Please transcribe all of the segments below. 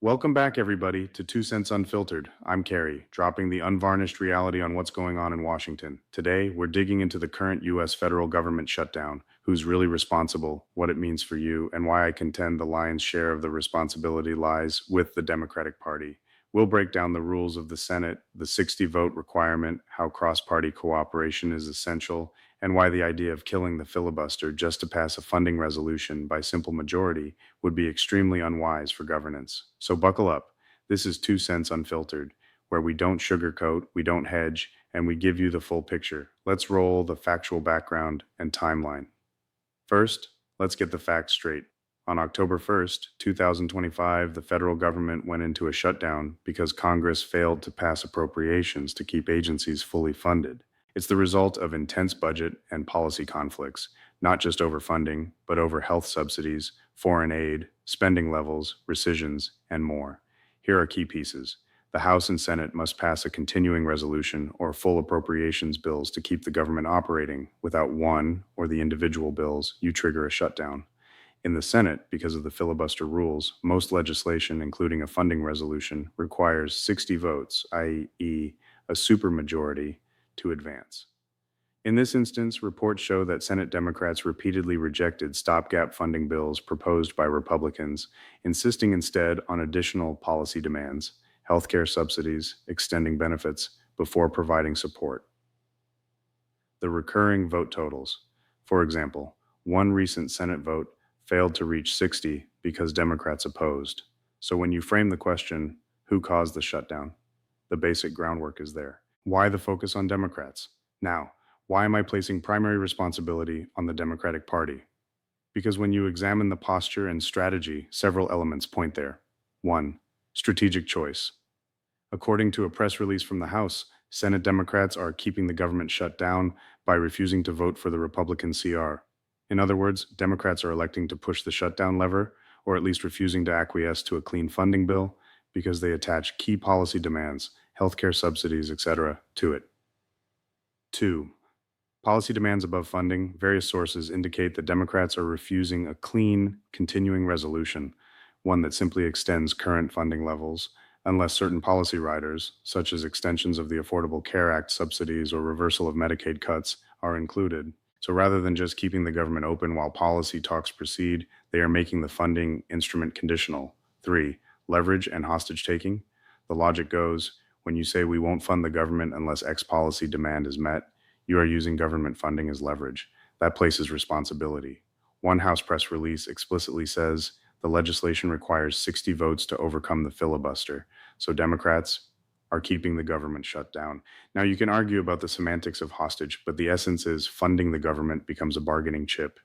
Welcome back, everybody, to 2 Cents Unfiltered. I'm Carrie, dropping the unvarnished reality on what's going on in Washington. Today, we're digging into the current U.S. federal government shutdown, who's really responsible, what it means for you, and why I contend the lion's share of the responsibility lies with the Democratic Party. We'll break down the rules of the Senate, the 60 vote requirement, how cross party cooperation is essential, and why the idea of killing the filibuster just to pass a funding resolution by simple majority would be extremely unwise for governance. So buckle up. This is 2 Cents Unfiltered, where we don't sugarcoat, we don't hedge, and we give you the full picture. Let's roll the factual background and timeline. First, let's get the facts straight. On October 1st, 2025, the federal government went into a shutdown because Congress failed to pass appropriations to keep agencies fully funded. It's the result of intense budget and policy conflicts, not just over funding, but over health subsidies, foreign aid, spending levels, rescissions, and more. Here are key pieces. The House and Senate must pass a continuing resolution or full appropriations bills to keep the government operating. Without one or the individual bills, you trigger a shutdown. In the Senate, because of the filibuster rules, most legislation, including a funding resolution, requires 60 votes, i.e., a supermajority, to advance. In this instance, reports show that Senate Democrats repeatedly rejected stopgap funding bills proposed by Republicans, insisting instead on additional policy demands, healthcare subsidies, extending benefits, before providing support. The recurring vote totals. For example, one recent Senate vote failed to reach 60 because Democrats opposed. So when you frame the question, who caused the shutdown? The basic groundwork is there. Why the focus on Democrats? Now, why am I placing primary responsibility on the Democratic Party? Because when you examine the posture and strategy, several elements point there. 1. Strategic choice. According to a press release from the House, Senate Democrats are keeping the government shut down by refusing to vote for the Republican CR. In other words, Democrats are electing to push the shutdown lever, or at least refusing to acquiesce to a clean funding bill, because they attach key policy demands, healthcare subsidies, etc., to it. 2. Policy demands above funding. Various sources indicate that Democrats are refusing a clean, continuing resolution, one that simply extends current funding levels, unless certain policy riders, such as extensions of the Affordable Care Act subsidies or reversal of Medicaid cuts, are included. So rather than just keeping the government open while policy talks proceed, they are making the funding instrument conditional. 3. Leverage and hostage taking. The logic goes, when you say we won't fund the government unless X policy demand is met, you are using government funding as leverage. That places responsibility. One House press release explicitly says the legislation requires 60 votes to overcome the filibuster, so Democrats are keeping the government shut down. Now, you can argue about the semantics of hostage, but the essence is funding the government becomes a bargaining chip.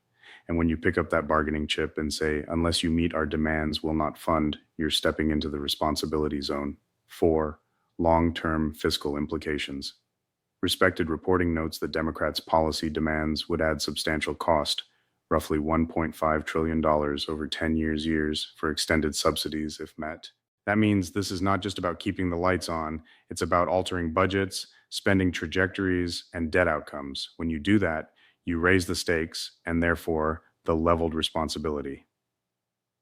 And when you pick up that bargaining chip and say, unless you meet our demands, we'll not fund, you're stepping into the responsibility zone. 4. Long-term fiscal implications. Respected reporting notes that Democrats' policy demands would add substantial cost, roughly $1.5 trillion over 10 years for extended subsidies if met. That means this is not just about keeping the lights on, it's about altering budgets, spending trajectories, and debt outcomes. When you do that, you raise the stakes and therefore the leveled responsibility.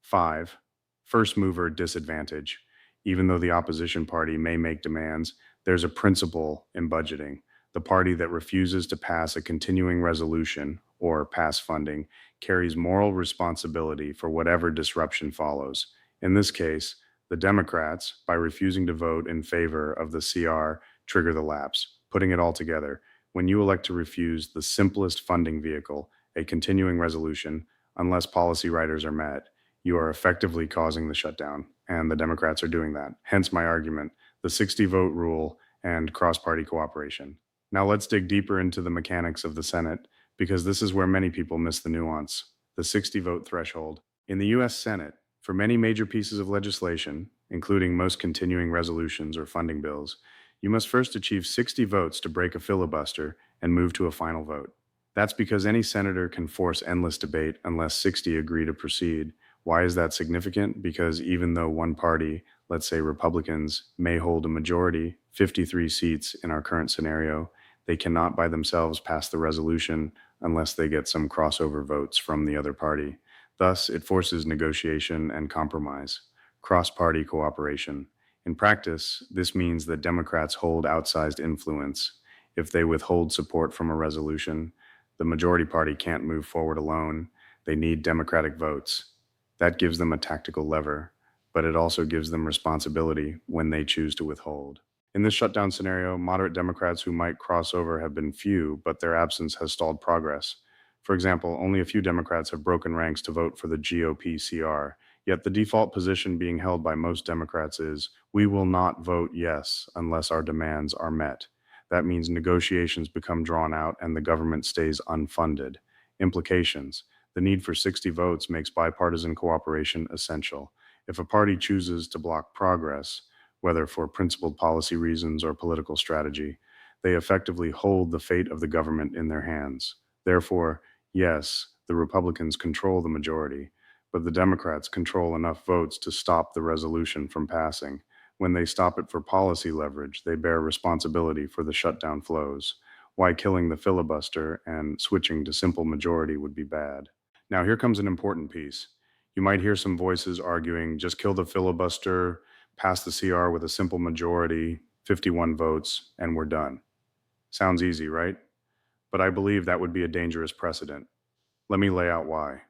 5. First mover disadvantage. Even though the opposition party may make demands, there's a principle in budgeting. The party that refuses to pass a continuing resolution or pass funding carries moral responsibility for whatever disruption follows. In this case, the Democrats, by refusing to vote in favor of the CR, trigger the lapse. Putting it all together, when you elect to refuse the simplest funding vehicle, a continuing resolution, unless policy riders are met, you are effectively causing the shutdown, and the Democrats are doing that. Hence my argument, the 60-vote rule and cross-party cooperation. Now let's dig deeper into the mechanics of the Senate, because this is where many people miss the nuance. The 60-vote threshold. In the U.S. Senate, for many major pieces of legislation, including most continuing resolutions or funding bills, you must first achieve 60 votes to break a filibuster and move to a final vote. That's because any senator can force endless debate unless 60 agree to proceed. Why is that significant? Because even though one party, let's say Republicans, may hold a majority, 53 seats in our current scenario, they cannot by themselves pass the resolution unless they get some crossover votes from the other party. Thus, it forces negotiation and compromise. cross-party cooperation. In practice, this means that Democrats hold outsized influence. If they withhold support from a resolution, the majority party can't move forward alone. They need Democratic votes. That gives them a tactical lever, but it also gives them responsibility when they choose to withhold. In this shutdown scenario, moderate Democrats who might cross over have been few, but their absence has stalled progress. For example, only a few Democrats have broken ranks to vote for the GOP CR, yet the default position being held by most Democrats is, we will not vote yes unless our demands are met. That means negotiations become drawn out and the government stays unfunded. Implications. The need for 60 votes makes bipartisan cooperation essential. If a party chooses to block progress, whether for principled policy reasons or political strategy, they effectively hold the fate of the government in their hands. Therefore, yes, the Republicans control the majority, but the Democrats control enough votes to stop the resolution from passing. When they stop it for policy leverage, they bear responsibility for the shutdown flows. Why killing the filibuster and switching to simple majority would be bad. Now, here comes an important piece. You might hear some voices arguing just kill the filibuster, pass the CR with a simple majority, 51 votes, and we're done. Sounds easy, right? But I believe that would be a dangerous precedent. Let me lay out why.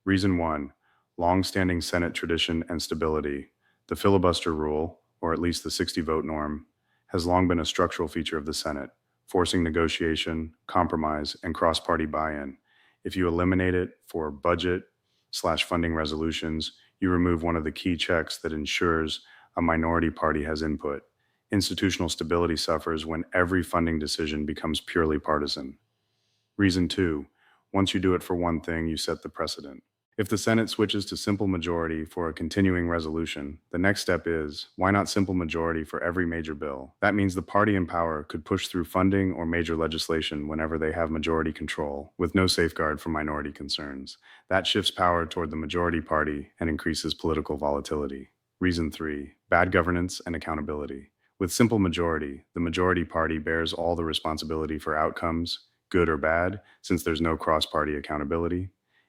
Reason one, long-standing Senate tradition and stability. The filibuster rule, or at least the 60-vote norm, has long been a structural feature of the Senate, forcing negotiation, compromise, and cross-party buy-in. If you eliminate it for budget/funding resolutions, you remove one of the key checks that ensures a minority party has input. Institutional stability suffers when every funding decision becomes purely partisan. Reason two, once you do it for one thing, you set the precedent. If the Senate switches to simple majority for a continuing resolution, the next step is, why not simple majority for every major bill? That means the party in power could push through funding or major legislation whenever they have majority control, with no safeguard for minority concerns. That shifts power toward the majority party and increases political volatility. Reason three, bad governance and accountability. With simple majority, the majority party bears all the responsibility for outcomes, good or bad, since there's no cross-party accountability.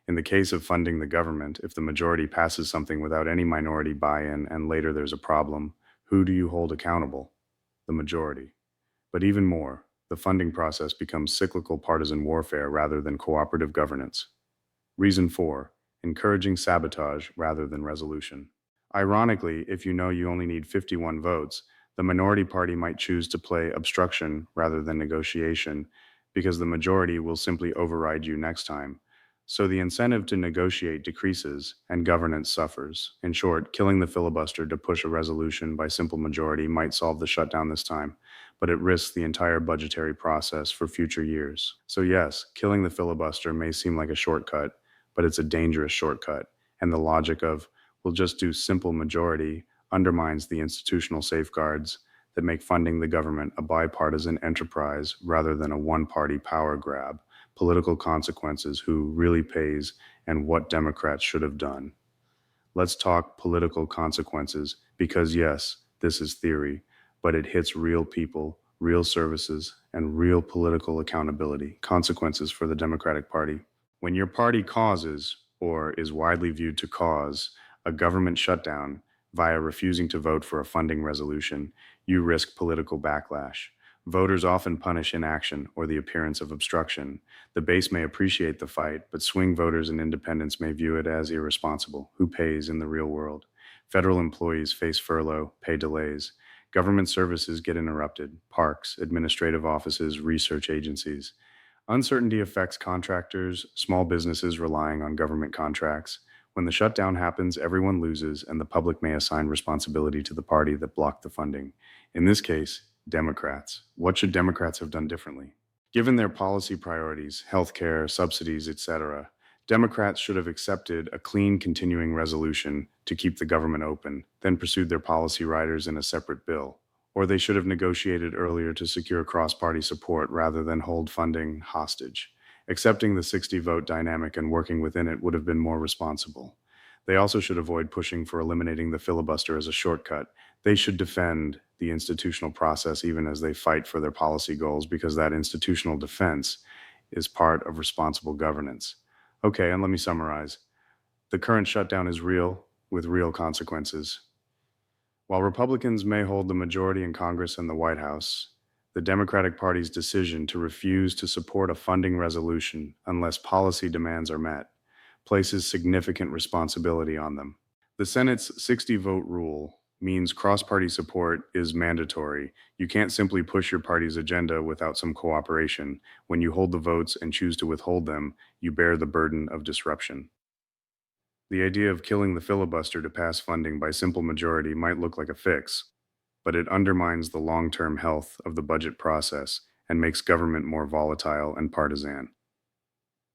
In the case of funding the government, if the majority passes something without any minority buy-in and later there's a problem, who do you hold accountable? The majority. But even more, the funding process becomes cyclical partisan warfare rather than cooperative governance. Reason four, encouraging sabotage rather than resolution. Ironically, if you know you only need 51 votes, the minority party might choose to play obstruction rather than negotiation because the majority will simply override you next time. So the incentive to negotiate decreases and governance suffers. In short, killing the filibuster to push a resolution by simple majority might solve the shutdown this time, but it risks the entire budgetary process for future years. So yes, killing the filibuster may seem like a shortcut, but it's a dangerous shortcut. And the logic of, we'll just do simple majority undermines the institutional safeguards that make funding the government a bipartisan enterprise rather than a one-party power grab. Political consequences, who really pays, and what Democrats should have done. Let's talk political consequences because yes, this is theory, but it hits real people, real services, and real political accountability. Consequences for the Democratic Party. When your party causes, or is widely viewed to cause, a government shutdown via refusing to vote for a funding resolution, you risk political backlash. Voters often punish inaction or the appearance of obstruction. The base may appreciate the fight, but swing voters and independents may view it as irresponsible. Who pays in the real world? Federal employees face furlough, pay delays. Government services get interrupted. Parks, administrative offices, research agencies. Uncertainty affects contractors, small businesses relying on government contracts. When the shutdown happens, everyone loses, and the public may assign responsibility to the party that blocked the funding. In this case, Democrats. What should Democrats have done differently? Given their policy priorities, healthcare, subsidies, etc., Democrats should have accepted a clean continuing resolution to keep the government open, then pursued their policy riders in a separate bill. Or they should have negotiated earlier to secure cross-party support rather than hold funding hostage. Accepting the 60-vote dynamic and working within it would have been more responsible. They also should avoid pushing for eliminating the filibuster as a shortcut. They should defend the institutional process even as they fight for their policy goals, because that institutional defense is part of responsible governance. Okay, and let me summarize. The current shutdown is real, with real consequences. While Republicans may hold the majority in Congress and the White House, the Democratic Party's decision to refuse to support a funding resolution unless policy demands are met places significant responsibility on them. The Senate's 60 vote rule means cross party support is mandatory. You can't simply push your party's agenda without some cooperation. When you hold the votes and choose to withhold them, you bear the burden of disruption. The idea of killing the filibuster to pass funding by simple majority might look like a fix, but it undermines the long term health of the budget process and makes government more volatile and partisan.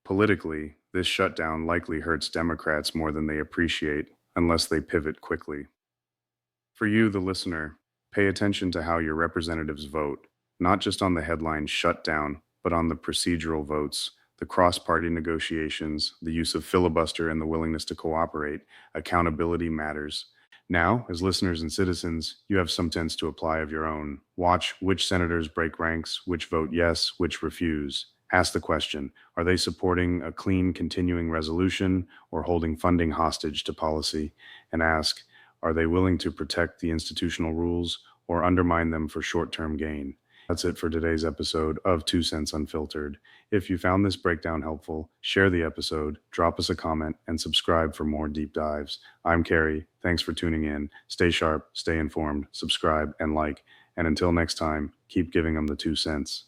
Politically, this shutdown likely hurts Democrats more than they appreciate unless they pivot quickly. For you, the listener, pay attention to how your representatives vote, not just on the headline shutdown, but on the procedural votes, the cross party negotiations, the use of filibuster, and the willingness to cooperate. Accountability matters. Now, as listeners and citizens, you have some sense to apply of your own. Watch which senators break ranks, which vote yes, which refuse. Ask the question, are they supporting a clean, continuing resolution or holding funding hostage to policy? And ask, are they willing to protect the institutional rules or undermine them for short term gain? That's it for today's episode of 2 Cents Unfiltered. If you found this breakdown helpful, share the episode, drop us a comment, and subscribe for more deep dives. I'm Carrie. Thanks for tuning in. Stay sharp, stay informed, subscribe, and like. And until next time, keep giving them the 2 cents.